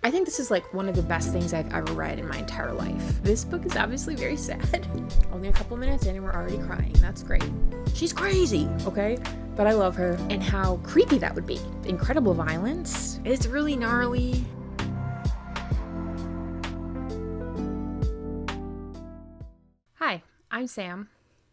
I think this is like one of the best things I've ever read in my entire life. This book is obviously very sad. Only a couple minutes in and we're already crying. That's great. She's crazy, okay? But I love her, and how creepy that would be. Incredible violence. It's really gnarly. Hi, I'm Sam.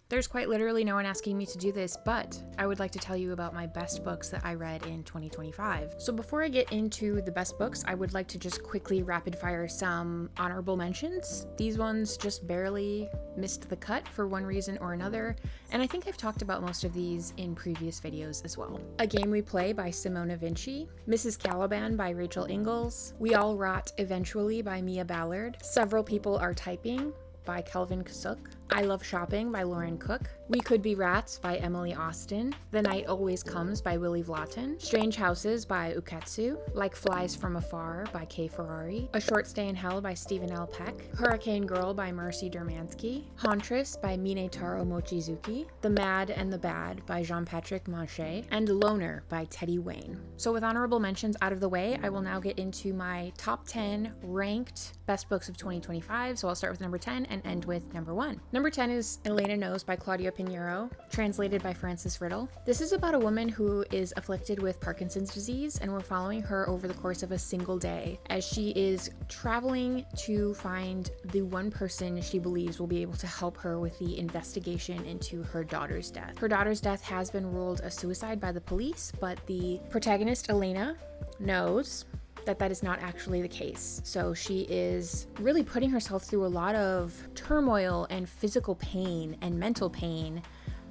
There's quite literally no one asking me to do this, but I would like to tell you about my best books that I read in 2025. So before I get into the best books, I would like to just quickly rapid fire some honorable mentions. These ones just barely missed the cut for one reason or another, and I think I've talked about most of these in previous videos as well. A Game We Play by Simona Vinci, Mrs. Caliban by Rachel Ingalls, We All Rot Eventually by Mia Ballard, Several People Are Typing by Kelvin Kasulke, I Love Shopping by Lauren Cook, We Could Be Rats by Emily Austin, The Night Always Comes by Willy Vlautin, Strange Houses by Uketsu, Like Flies from Afar by Ferrari, A Short Stay in Hell by Stephen L. Peck, Hurricane Girl by Marcy Dermansky, Hauntress by minetaro Mochizuki, The Mad and the Bad by Jean-Patrick Manchette, and Loner by Teddy Wayne. So with honorable mentions out of the way, I will now get into my top 10 ranked best books of 2025. So I'll start with number 10 and end with number 1. Number 10 is Elena Knows by Claudia Piñeiro, translated by Frances Riddle. This is about a woman who is afflicted with Parkinson's disease, and we're following her over the course of a single day as she is traveling to find the one person she believes will be able to help her with the investigation into her daughter's death. Her daughter's death has been ruled a suicide by the police, but the protagonist, Elena, knows that is not actually the case. So she is really putting herself through a lot of turmoil and physical pain and mental pain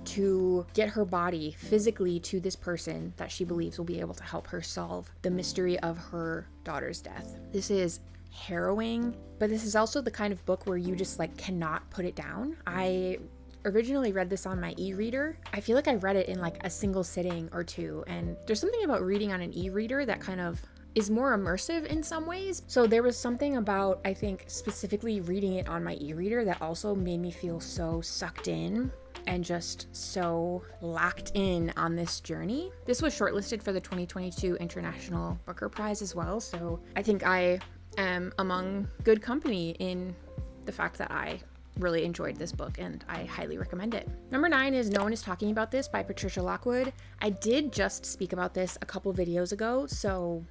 to get her body physically to this person that she believes will be able to help her solve the mystery of her daughter's death. This is harrowing, but this is also the kind of book where you just like cannot put it down. I originally read this on my e-reader. I feel like I read it in like a single sitting or two, and there's something about reading on an e-reader that kind of is more immersive in some ways. So there was something about, I think, specifically reading it on my e-reader that also made me feel so sucked in and just so locked in on this journey. This was shortlisted for the 2022 International Booker Prize as well, so I think I am among good company in the fact that I really enjoyed this book and I highly recommend it. Number 9 is No One Is Talking About This by Patricia Lockwood. I did just speak about this a couple videos ago, so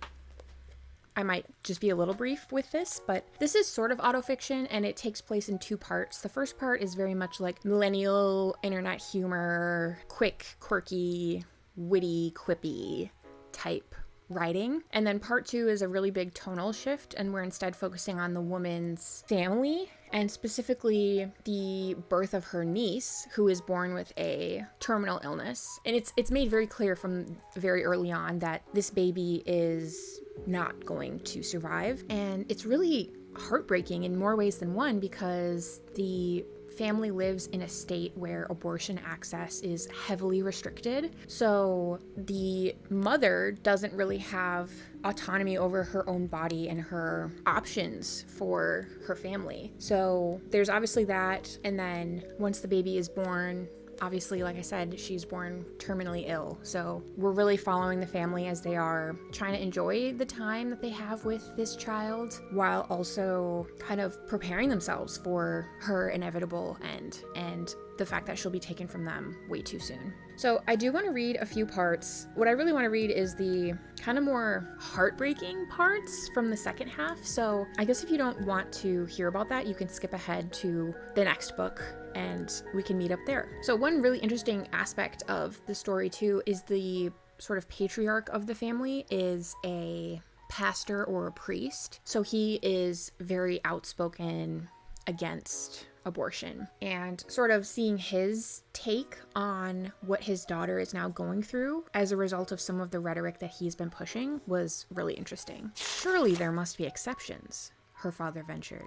I might just be a little brief with this, but this is sort of autofiction and it takes place in 2 parts. The first part is very much like millennial internet humor, quick, quirky, witty, quippy type writing. And then part 2 is a really big tonal shift, and we're instead focusing on the woman's family and specifically the birth of her niece, who is born with a terminal illness. And it's made very clear from very early on that this baby is not going to survive. And it's really heartbreaking in more ways than one because the family lives in a state where abortion access is heavily restricted. So the mother doesn't really have autonomy over her own body and her options for her family. So there's obviously that. And then once the baby is born, obviously, like I said, she's born terminally ill. So we're really following the family as they are trying to enjoy the time that they have with this child while also kind of preparing themselves for her inevitable end and the fact that she'll be taken from them way too soon. So I do want to read a few parts. What I really want to read is the kind of more heartbreaking parts from the second half. So I guess if you don't want to hear about that, you can skip ahead to the next book and we can meet up there. So one really interesting aspect of the story too is the sort of patriarch of the family is a pastor or a priest. So he is very outspoken against abortion, and sort of seeing his take on what his daughter is now going through as a result of some of the rhetoric that he's been pushing was really interesting. Surely there must be exceptions, her father ventured,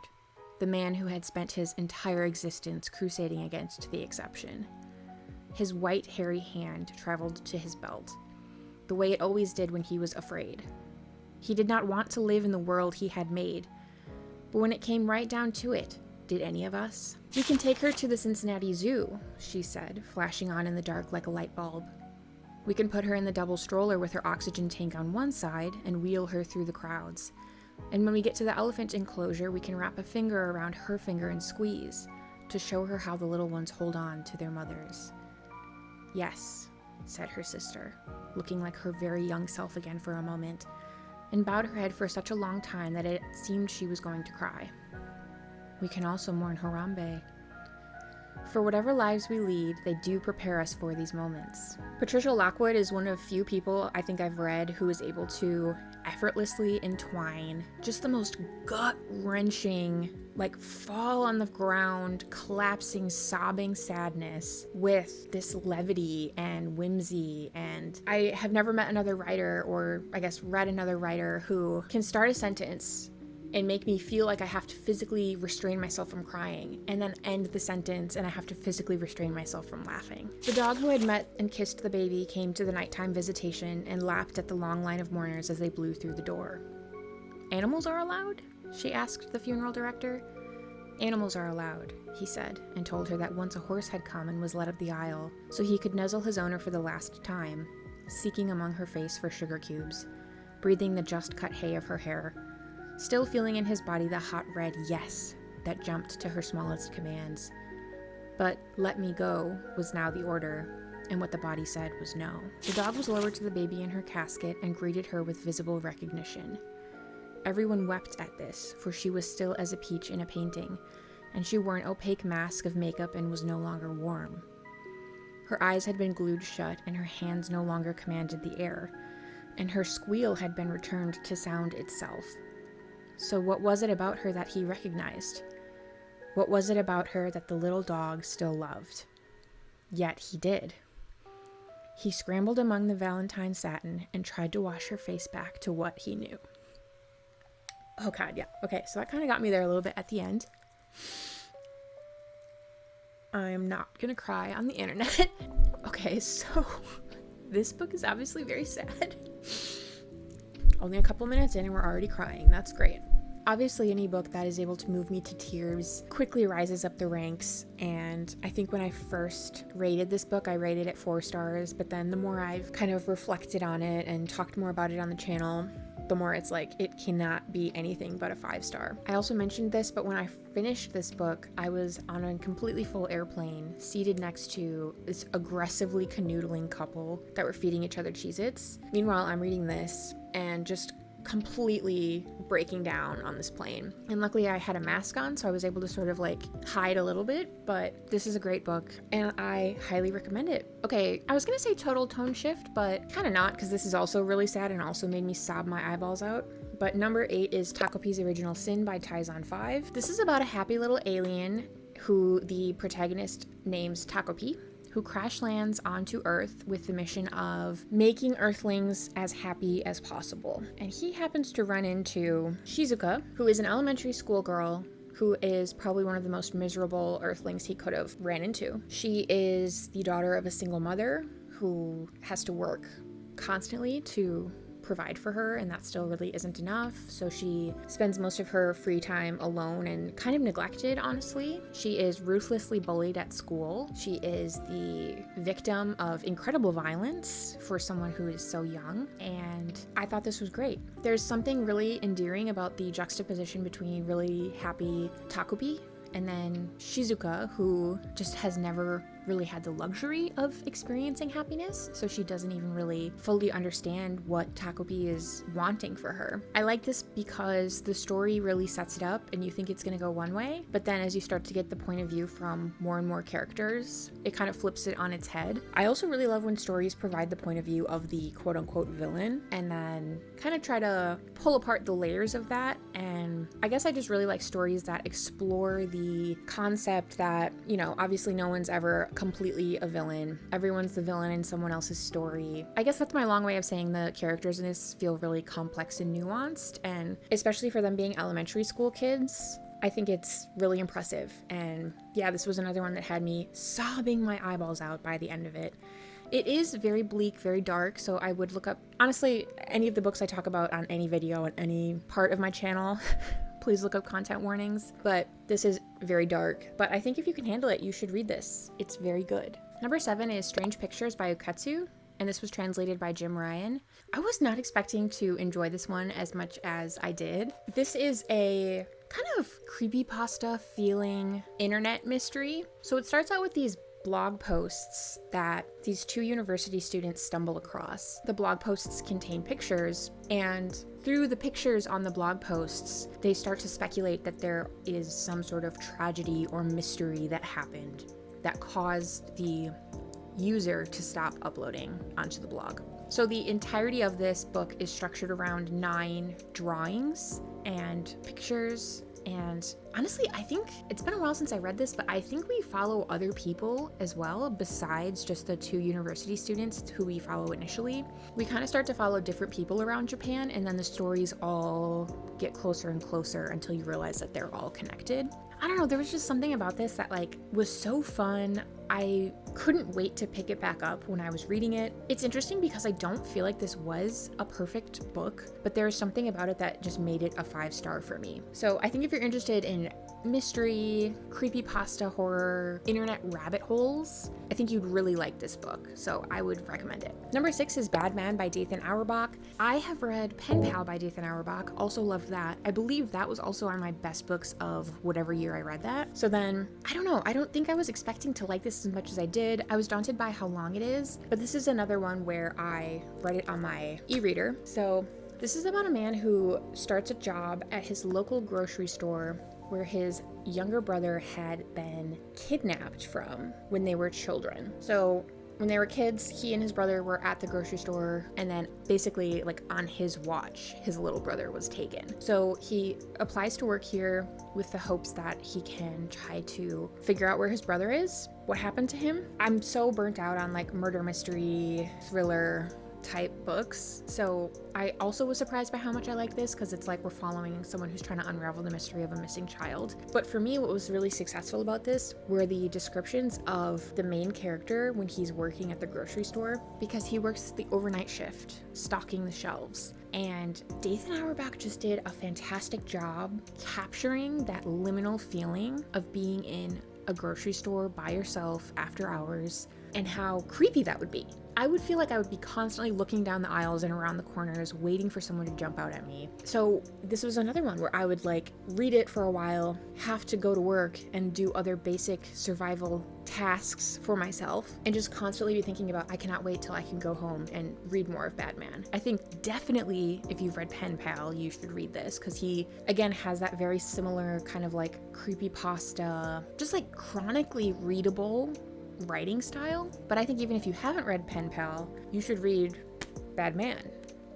the man who had spent his entire existence crusading against the exception. His white, hairy hand traveled to his belt, the way it always did when he was afraid. He did not want to live in the world he had made, but when it came right down to it, did any of us? We can take her to the Cincinnati Zoo, she said, flashing on in the dark like a light bulb. We can put her in the double stroller with her oxygen tank on one side and wheel her through the crowds. And when we get to the elephant enclosure, we can wrap a finger around her finger and squeeze to show her how the little ones hold on to their mothers. Yes, said her sister, looking like her very young self again for a moment, and bowed her head for such a long time that it seemed she was going to cry. We can also mourn Harambe. For whatever lives we lead, they do prepare us for these moments. Patricia Lockwood is one of few people I think I've read who is able to effortlessly entwine just the most gut-wrenching, like fall on the ground, collapsing, sobbing sadness with this levity and whimsy. And I have never met another writer, or I guess read another writer, who can start a sentence and make me feel like I have to physically restrain myself from crying, and then end the sentence and I have to physically restrain myself from laughing. The dog who had met and kissed the baby came to the nighttime visitation and lapped at the long line of mourners as they blew through the door. Animals are allowed? She asked the funeral director. Animals are allowed, he said, and told her that once a horse had come and was led up the aisle, so he could nuzzle his owner for the last time, seeking among her face for sugar cubes, breathing the just-cut hay of her hair, still feeling in his body the hot red yes that jumped to her smallest commands. But let me go was now the order, and what the body said was no. The dog was lowered to the baby in her casket and greeted her with visible recognition. Everyone wept at this, for she was still as a peach in a painting, and she wore an opaque mask of makeup and was no longer warm. Her eyes had been glued shut, and her hands no longer commanded the air, and her squeal had been returned to sound itself. So what was it about her that he recognized? What was it about her that the little dog still loved? Yet he did. He scrambled among the valentine satin and tried to wash her face back to what he knew. Oh God, yeah. Okay, so that kind of got me there a little bit at the end. I'm not gonna cry on the internet. Okay, so this book is obviously very sad. Only a couple minutes in and we're already crying. That's great. Obviously, any book that is able to move me to tears quickly rises up the ranks, and I think when I first rated this book, I rated it 4 stars, but then the more I've kind of reflected on it and talked more about it on the channel, the more it's like it cannot be anything but a 5-star. I also mentioned this, but when I finished this book, I was on a completely full airplane, seated next to this aggressively canoodling couple that were feeding each other Cheez-Its. Meanwhile, I'm reading this and just completely breaking down on this plane. And luckily I had a mask on, so I was able to sort of like hide a little bit, but this is a great book and I highly recommend it. Okay, I was gonna say total tone shift, but kind of not, because this is also really sad and also made me sob my eyeballs out. But number 8 is Takopi's Original Sin by Taizan 5. This is about a happy little alien who the protagonist names Takopi, who crash lands onto Earth with the mission of making Earthlings as happy as possible. And he happens to run into Shizuka, who is an elementary school girl who is probably one of the most miserable Earthlings he could have ran into. She is the daughter of a single mother who has to work constantly to provide for her, and that still really isn't enough, so she spends most of her free time alone and kind of neglected, honestly. She is ruthlessly bullied at school. She is the victim of incredible violence for someone who is so young, and I thought this was great. There's something really endearing about the juxtaposition between really happy Takopi and then Shizuka, who just has never really had the luxury of experiencing happiness, so she doesn't even really fully understand what Takopi is wanting for her. I like this because the story really sets it up and you think it's gonna go one way, but then as you start to get the point of view from more and more characters, it kind of flips it on its head. I also really love when stories provide the point of view of the quote-unquote villain and then kind of try to pull apart the layers of that. And I guess I just really like stories that explore the concept that, you know, obviously no one's ever completely a villain. Everyone's the villain in someone else's story. I guess that's my long way of saying the characters in this feel really complex and nuanced, and especially for them being elementary school kids, I think it's really impressive. And yeah, this was another one that had me sobbing my eyeballs out by the end of it. It is very bleak, very dark, so I would look up, honestly, any of the books I talk about on any video on any part of my channel. Please look up content warnings, but this is very dark. But I think if you can handle it, you should read this. It's very good. Number 7 is Strange Pictures by Uketsu. and this was translated by Jim Ryan. I was not expecting to enjoy this one as much as I did. This is a kind of creepypasta feeling internet mystery. So it starts out with these blog posts that these two university students stumble across. The blog posts contain pictures, and through the pictures on the blog posts, they start to speculate that there is some sort of tragedy or mystery that happened that caused the user to stop uploading onto the blog. So the entirety of this book is structured around 9 drawings and pictures. And honestly, I think it's been a while since I read this, but I think we follow other people as well besides just the 2 university students who we follow initially. We kind of start to follow different people around Japan, and then the stories all get closer and closer until you realize that they're all connected. I don't know, there was just something about this that was so fun. I couldn't wait to pick it back up when I was reading it. It's interesting because I don't feel like this was a perfect book, but there's something about it that just made it a 5-star for me. So I think if you're interested in mystery, creepypasta horror, internet rabbit holes, I think you'd really like this book, so I would recommend it. Number 6 is Bad Man by Dathan Auerbach. I have read Penpal by Dathan Auerbach, also loved that. I believe that was also on my best books of whatever year I read that. So then, I don't know, I don't think I was expecting to like this as much as I did. I was daunted by how long it is, but this is another one where I read it on my e-reader. So this is about a man who starts a job at his local grocery store where his younger brother had been kidnapped from when they were children. So when they were kids, he and his brother were at the grocery store, and then basically on his watch, his little brother was taken. So he applies to work here with the hopes that he can try to figure out where his brother is, what happened to him. I'm so burnt out on murder mystery, thriller type books. So I also was surprised by how much I like this, because it's we're following someone who's trying to unravel the mystery of a missing child. But for me, what was really successful about this were the descriptions of the main character when he's working at the grocery store, because he works the overnight shift, stocking the shelves. And Dathan Auerbach just did a fantastic job capturing that liminal feeling of being in a grocery store by yourself after hours, and how creepy that would be. I would feel like I would be constantly looking down the aisles and around the corners waiting for someone to jump out at me. So this was another one where I would read it for a while, have to go to work and do other basic survival tasks for myself, and just constantly be thinking about, I cannot wait till I can go home and read more of Bad Man. I think definitely if you've read Penpal, you should read this, because he again has that very similar kind of creepypasta, just chronically readable writing style. But I think even if you haven't read Penpal, you should read Bad Man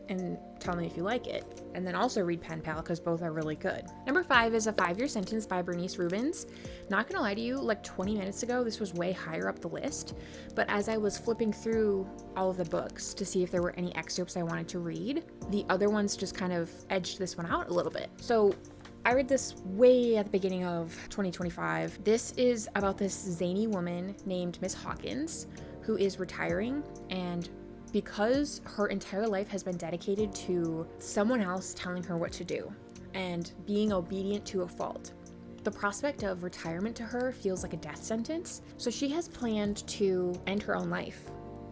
and tell me if you like it, and then also read Penpal, because both are really good. Number 5 is A 5-Year Sentence by Bernice Rubens. Not gonna lie to you, 20 minutes ago this was way higher up the list, but as I was flipping through all of the books to see if there were any excerpts I wanted to read, the other ones just kind of edged this one out a little bit. So I read this way at the beginning of 2025. This is about this zany woman named Miss Hawkins who is retiring, and because her entire life has been dedicated to someone else telling her what to do and being obedient to a fault, the prospect of retirement to her feels like a death sentence. So she has planned to end her own life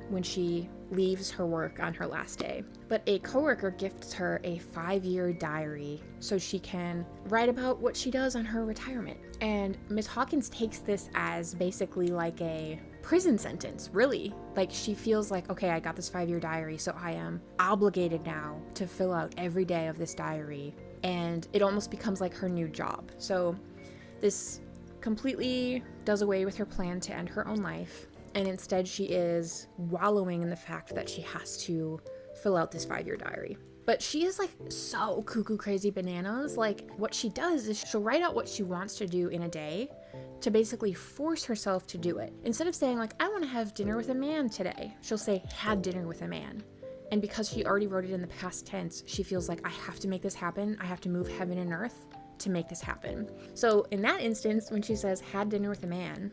when she leaves her work on her last day. But a coworker gifts her a 5-year diary so she can write about what she does on her retirement. And Miss Hawkins takes this as basically a prison sentence, really. She feels okay, I got this 5-year diary, so I am obligated now to fill out every day of this diary. And it almost becomes her new job. So this completely does away with her plan to end her own life. And instead she is wallowing in the fact that she has to fill out this 5-year diary. But she is so cuckoo crazy bananas. What she does is she'll write out what she wants to do in a day to basically force herself to do it. Instead of saying I want to have dinner with a man today, she'll say had dinner with a man. And because she already wrote it in the past tense, she feels I have to make this happen. I have to move heaven and earth to make this happen. So in that instance, when she says had dinner with a man,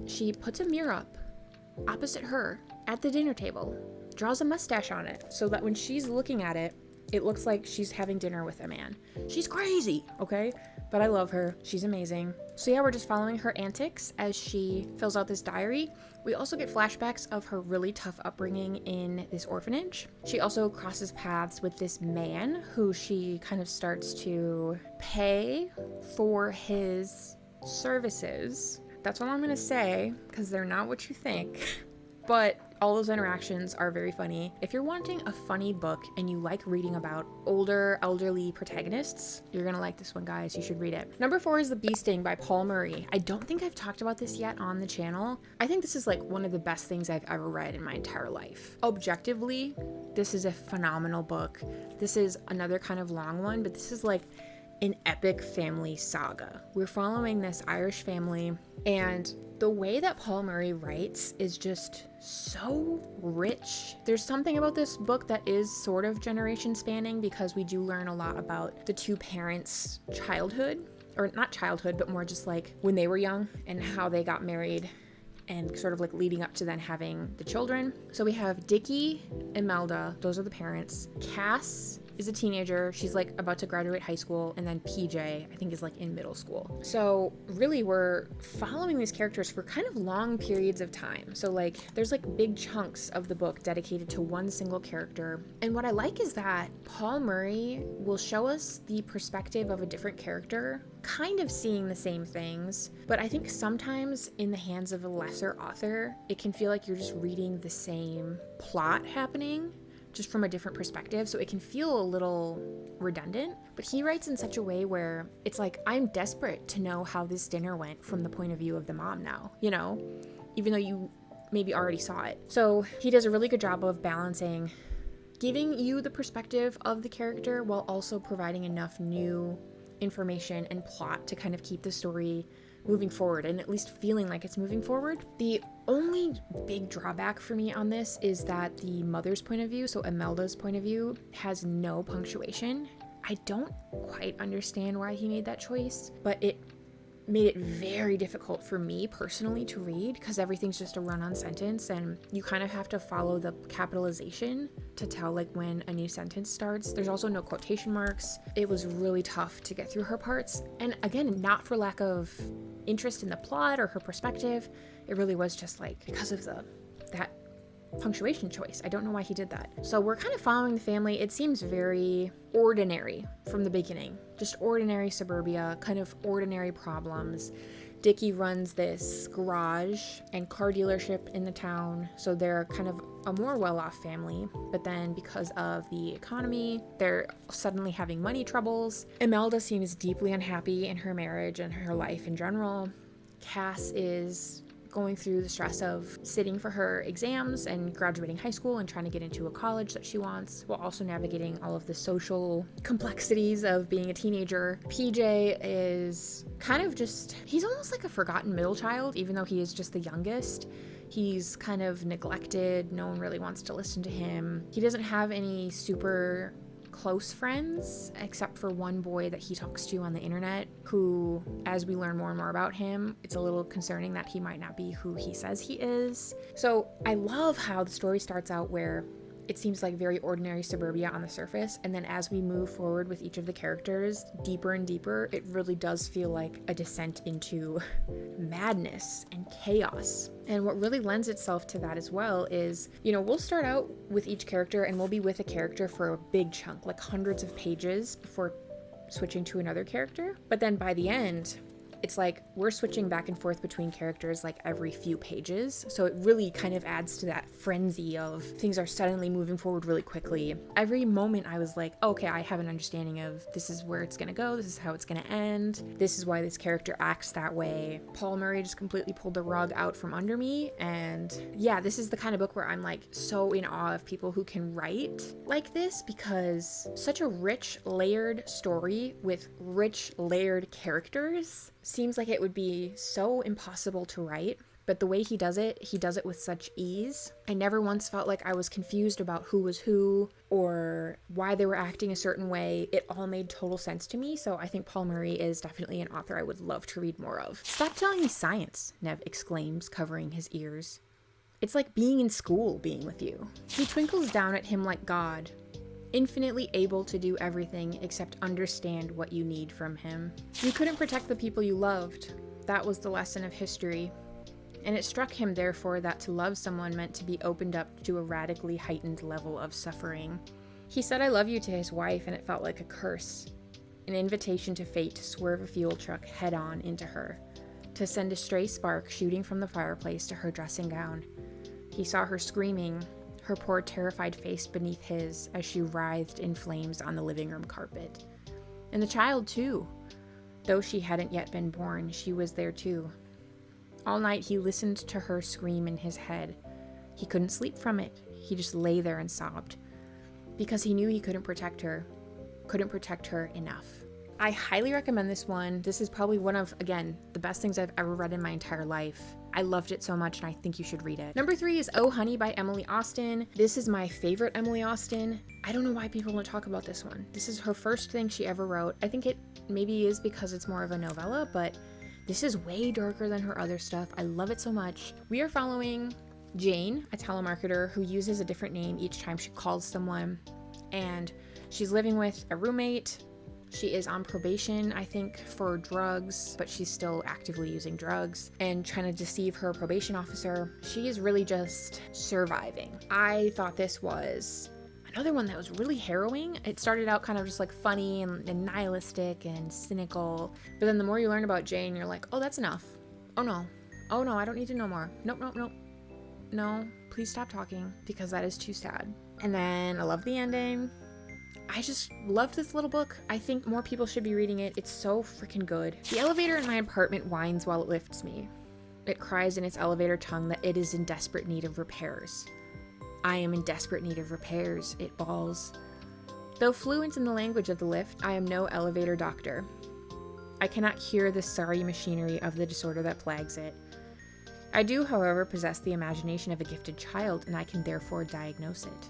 she puts a mirror up opposite her at the dinner table, draws a mustache on it so that when she's looking at it, it looks like she's having dinner with a man. She's crazy, okay? but I love her. She's amazing. So yeah, we're just following her antics as she fills out this diary. We also get flashbacks of her really tough upbringing in this orphanage. She also crosses paths with this man who she kind of starts to pay for his services. That's all I'm gonna say, because they're not what you think. But all those interactions are very funny. If you're wanting a funny book and you like reading about older, elderly protagonists, you're gonna like this one, guys. You should read it. Number 4 is The Bee Sting by Paul Murray. I don't think I've talked about this yet on the channel. I think this is like one of the best things I've ever read in my entire life. Objectively, this is a phenomenal book. This is another kind of long one, but this is like an epic family saga. We're following this Irish family, and the way that Paul Murray writes is just so rich. There's something about this book that is sort of generation spanning, because we do learn a lot about the two parents' childhood, or not childhood, but more just like when they were young and how they got married and sort of like leading up to then having the children. So we have Dickie, Imelda, those are the parents. Cass is a teenager. She's like about to graduate high school, and then PJ, I think, is like in middle school. So really we're following these characters for kind of long periods of time. So like there's like big chunks of the book dedicated to one single character. And what I like is that Paul Murray will show us the perspective of a different character, kind of seeing the same things, but I think sometimes in the hands of a lesser author, it can feel like you're just reading the same plot happening, just from a different perspective, so it can feel a little redundant. But he writes in such a way where it's like, I'm desperate to know how this dinner went from the point of view of the mom now, you know, even though you maybe already saw it. So he does a really good job of balancing giving you the perspective of the character while also providing enough new information and plot to kind of keep the story moving forward, and at least feeling like it's moving forward. The only big drawback for me on this is that the mother's point of view, so Imelda's point of view, has no punctuation. I don't quite understand why he made that choice, but it made it very difficult for me personally to read, because everything's just a run-on sentence and you kind of have to follow the capitalization to tell like when a new sentence starts. There's also no quotation marks. It was really tough to get through her parts, and again, not for lack of interest in the plot or her perspective. It really was just like because of that punctuation choice. I don't know why he did that. So we're kind of following the family. It seems very ordinary from the beginning, just ordinary suburbia, kind of ordinary problems. Dickie runs this garage and car dealership in the town, so they're kind of a more well-off family, but then because of the economy, they're suddenly having money troubles. Imelda seems deeply unhappy in her marriage and her life in general. Cass is going through the stress of sitting for her exams and graduating high school and trying to get into a college that she wants, while also navigating all of the social complexities of being a teenager. PJ is kind of just, he's almost like a forgotten middle child, even though he is just the youngest. He's kind of neglected. No one really wants to listen to him. He doesn't have any super close friends except for one boy that he talks to on the internet, who, as we learn more and more about him, it's a little concerning that he might not be who he says he is. So I love how the story starts out where it seems like very ordinary suburbia on the surface, and then as we move forward with each of the characters deeper and deeper, it really does feel like a descent into madness and chaos. And what really lends itself to that as well is, you know, we'll start out with each character and we'll be with a character for a big chunk, like hundreds of pages before switching to another character. But then by the end, it's like we're switching back and forth between characters like every few pages. So it really kind of adds to that frenzy of things are suddenly moving forward really quickly. Every moment I was like, okay, I have an understanding of this is where it's gonna go, this is how it's gonna end, this is why this character acts that way. Paul Murray just completely pulled the rug out from under me. And yeah, this is the kind of book where I'm like so in awe of people who can write like this, because such a rich, layered story with rich, layered characters seems like it would be so impossible to write, but the way he does it with such ease. I never once felt like I was confused about who was who or why they were acting a certain way. It all made total sense to me, so I think Paul Murray is definitely an author I would love to read more of. "Stop telling me science," Nev exclaims, covering his ears. "It's like being in school being with you." He twinkles down at him like God. infinitely able to do everything except understand what you need from him. You couldn't protect the people you loved. That was the lesson of history. And it struck him, therefore, that to love someone meant to be opened up to a radically heightened level of suffering. He said I love you to his wife, and it felt like a curse. An invitation to fate to swerve a fuel truck head-on into her, to send a stray spark shooting from the fireplace to her dressing gown. He saw her screaming, her poor terrified face beneath his as she writhed in flames on the living room carpet. And the child, too. Though she hadn't yet been born, she was there, too. All night he listened to her scream in his head. He couldn't sleep from it. He just lay there and sobbed. Because he knew he couldn't protect her enough. I highly recommend this one. This is probably one of, again, the best things I've ever read in my entire life. I loved it so much, and I think you should read it. Number 3 is Oh Honey by Emily Austen. This is my favorite Emily Austen. I don't know why people don't talk about this one. This is her first thing she ever wrote. I think it maybe is because it's more of a novella, but this is way darker than her other stuff. I love it so much. We are following Jane, a telemarketer who uses a different name each time she calls someone, and she's living with a roommate. She is on probation, I think, for drugs, but she's still actively using drugs and trying to deceive her probation officer. She is really just surviving. I thought this was another one that was really harrowing. It started out kind of just like funny and nihilistic and cynical, but then the more you learn about Jane, you're like, oh, that's enough. Oh no, I don't need to know more. Nope. No, please stop talking, because that is too sad. And then I love the ending. I just love this little book. I think more people should be reading it. It's so freaking good. The elevator in my apartment whines while it lifts me. It cries in its elevator tongue that it is in desperate need of repairs. I am in desperate need of repairs, it bawls. Though fluent in the language of the lift, I am no elevator doctor. I cannot cure the sorry machinery of the disorder that plagues it. I do, however, possess the imagination of a gifted child, and I can therefore diagnose it.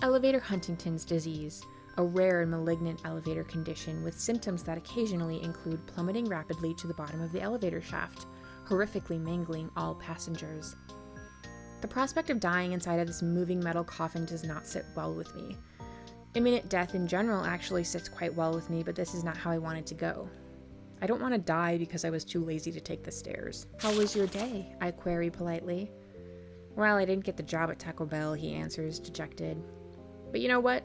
Elevator Huntington's disease, a rare and malignant elevator condition with symptoms that occasionally include plummeting rapidly to the bottom of the elevator shaft, horrifically mangling all passengers. The prospect of dying inside of this moving metal coffin does not sit well with me. Imminent death in general actually sits quite well with me, but this is not how I want it to go. I don't want to die because I was too lazy to take the stairs. How was your day? I query politely. Well, I didn't get the job at Taco Bell, he answers, dejected. But you know what?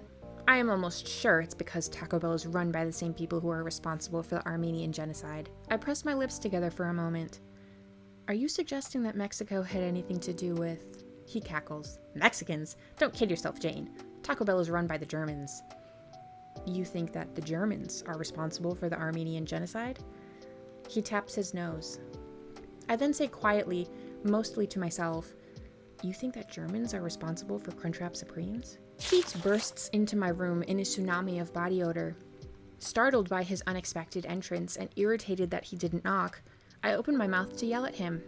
I am almost sure it's because Taco Bell is run by the same people who are responsible for the Armenian genocide. I press my lips together for a moment. Are you suggesting that Mexico had anything to do with... He cackles. Mexicans? Don't kid yourself, Jane. Taco Bell is run by the Germans. You think that the Germans are responsible for the Armenian genocide? He taps his nose. I then say quietly, mostly to myself, you think that Germans are responsible for Crunchwrap Supremes? Keats bursts into my room in a tsunami of body odor. Startled by his unexpected entrance and irritated that he didn't knock, I open my mouth to yell at him.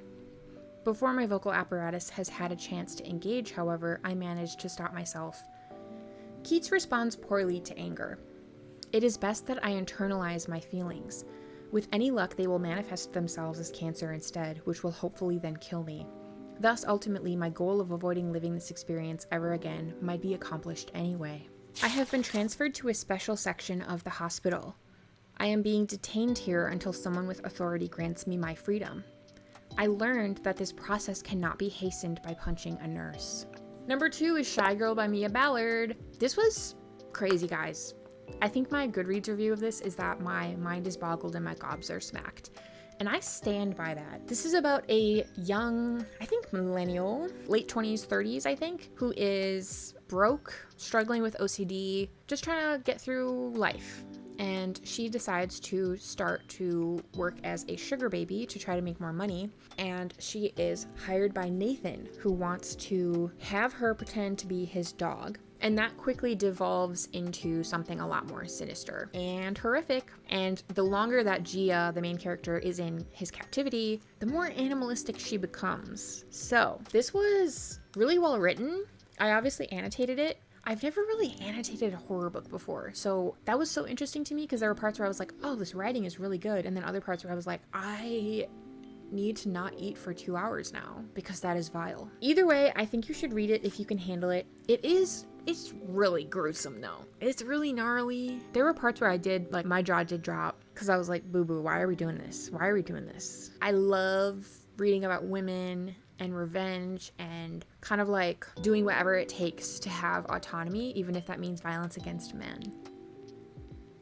Before my vocal apparatus has had a chance to engage, however, I manage to stop myself. Keats responds poorly to anger. It is best that I internalize my feelings. With any luck, they will manifest themselves as cancer instead, which will hopefully then kill me. Thus, ultimately, my goal of avoiding living this experience ever again might be accomplished anyway. I have been transferred to a special section of the hospital. I am being detained here until someone with authority grants me my freedom. I learned that this process cannot be hastened by punching a nurse. Number 2 is Shy Girl by Mia Ballard. This was crazy, guys. I think my Goodreads review of this is that my mind is boggled and my gobs are smacked. And I stand by that. This is about a young, I think millennial, late 20s, 30s, I think, who is broke, struggling with OCD, just trying to get through life. And she decides to start to work as a sugar baby to try to make more money. And she is hired by Nathan, who wants to have her pretend to be his dog. And that quickly devolves into something a lot more sinister and horrific. And the longer that Gia, the main character, is in his captivity, the more animalistic she becomes. So this was really well written. I obviously annotated it. I've never really annotated a horror book before. So that was so interesting to me because there were parts where I was like, oh, this writing is really good. And then other parts where I was like, I need to not eat for 2 hours now because that is vile. Either way, I think you should read it if you can handle it. It is It's really gruesome though. It's really gnarly. There were parts where I did, like, my jaw did drop because I was like, boo boo, why are we doing this? Why are we doing this? I love reading about women and revenge and kind of like doing whatever it takes to have autonomy, even if that means violence against men.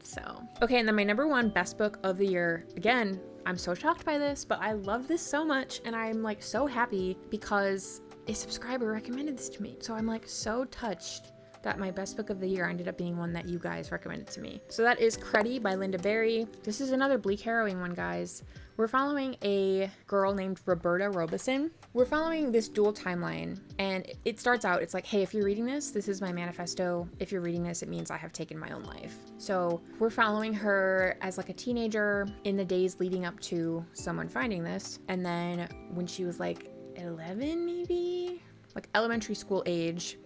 So, okay, and then my number one best book of the year, again, I'm so shocked by this, but I love this so much and I'm like so happy because a subscriber recommended this to me. So I'm like so touched that my best book of the year ended up being one that you guys recommended to me. So that is Cruddy by Linda Berry. This is another bleak, harrowing one, guys. We're following a girl named Roberta Robeson. We're following this dual timeline, and it starts out, it's like, hey, if you're reading this is my manifesto. If you're reading this, it means I have taken my own life. So we're following her as like a teenager in the days leading up to someone finding this. And then when she was like 11, maybe, like elementary school age,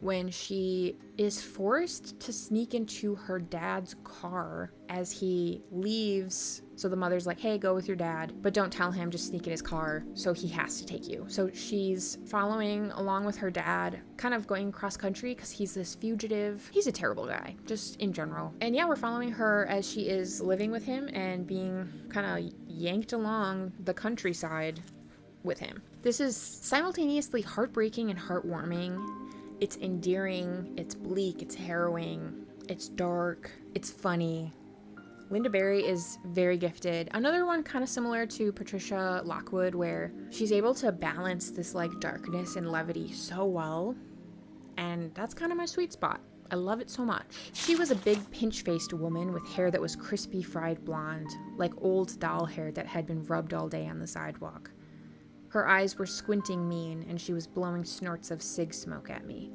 when she is forced to sneak into her dad's car as he leaves. So the mother's like, hey, go with your dad, but don't tell him, just sneak in his car. So he has to take you. So she's following along with her dad, kind of going cross country because he's this fugitive. He's a terrible guy, just in general. And yeah, we're following her as she is living with him and being kind of yanked along the countryside with him. This is simultaneously heartbreaking and heartwarming. It's endearing, it's bleak, it's harrowing, it's dark, it's funny. Linda Berry is very gifted. Another one kind of similar to Patricia Lockwood, where she's able to balance this like darkness and levity so well. And that's kind of my sweet spot. I love it so much. She was a big pinch-faced woman with hair that was crispy fried blonde, like old doll hair that had been rubbed all day on the sidewalk. Her eyes were squinting mean, and she was blowing snorts of cig smoke at me.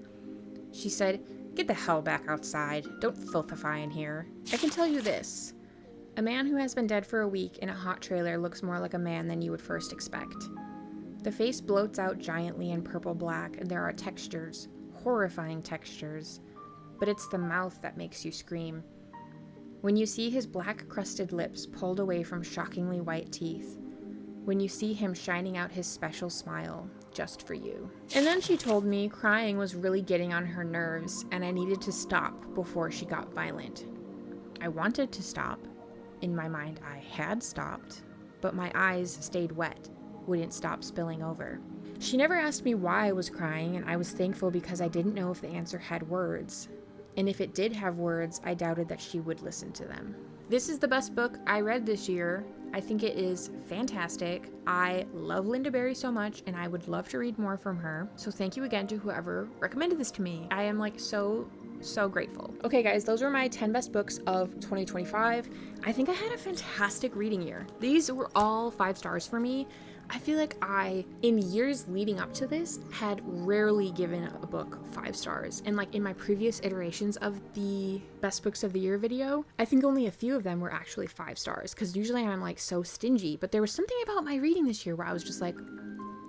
She said, "Get the hell back outside. Don't filthify in here. I can tell you this. A man who has been dead for a week in a hot trailer looks more like a man than you would first expect. The face bloats out giantly in purple black, and there are textures, horrifying textures. But it's the mouth that makes you scream. When you see his black crusted lips pulled away from shockingly white teeth, when you see him shining out his special smile just for you." And then she told me crying was really getting on her nerves and I needed to stop before she got violent. I wanted to stop. In my mind, I had stopped, but my eyes stayed wet, wouldn't stop spilling over. She never asked me why I was crying, and I was thankful because I didn't know if the answer had words. And if it did have words, I doubted that she would listen to them. This is the best book I read this year. I think it is fantastic. I love Linda Berry so much, and I would love to read more from her. So thank you again to whoever recommended this to me. I am like so grateful. Okay guys, those were my 10 best books of 2025. I think I had a fantastic reading year. These were all 5 stars for me. I feel like I, in years leading up to this, had rarely given a book 5 stars. And like in my previous iterations of the best books of the year video, I think only a few of them were actually 5 stars, because usually I'm like so stingy. But there was something about my reading this year where I was just like,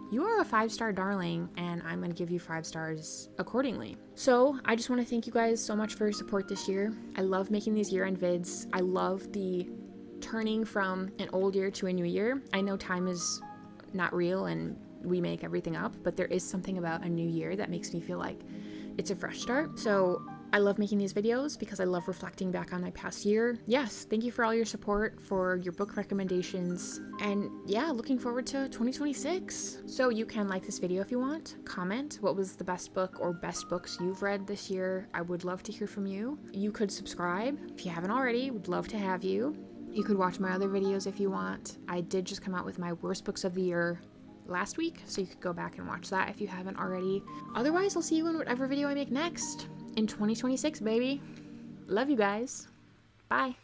you are a 5-star darling, and I'm going to give you 5 stars accordingly. So I just want to thank you guys so much for your support this year. I love making these year-end vids. I love the turning from an old year to a new year. I know time is not real and we make everything up, but there is something about a new year that makes me feel like it's a fresh start. So I love making these videos because I love reflecting back on my past year. Yes, thank you for all your support, for your book recommendations, and yeah, looking forward to 2026. So you can like this video if you want, comment what was the best book or best books you've read this year. I would love to hear from you. You could subscribe if you haven't already, would love to have you. You could watch my other videos if you want. I did just come out with my worst books of the year last week, so you could go back and watch that if you haven't already. Otherwise, I'll see you in whatever video I make next in 2026, baby. Love you guys. Bye.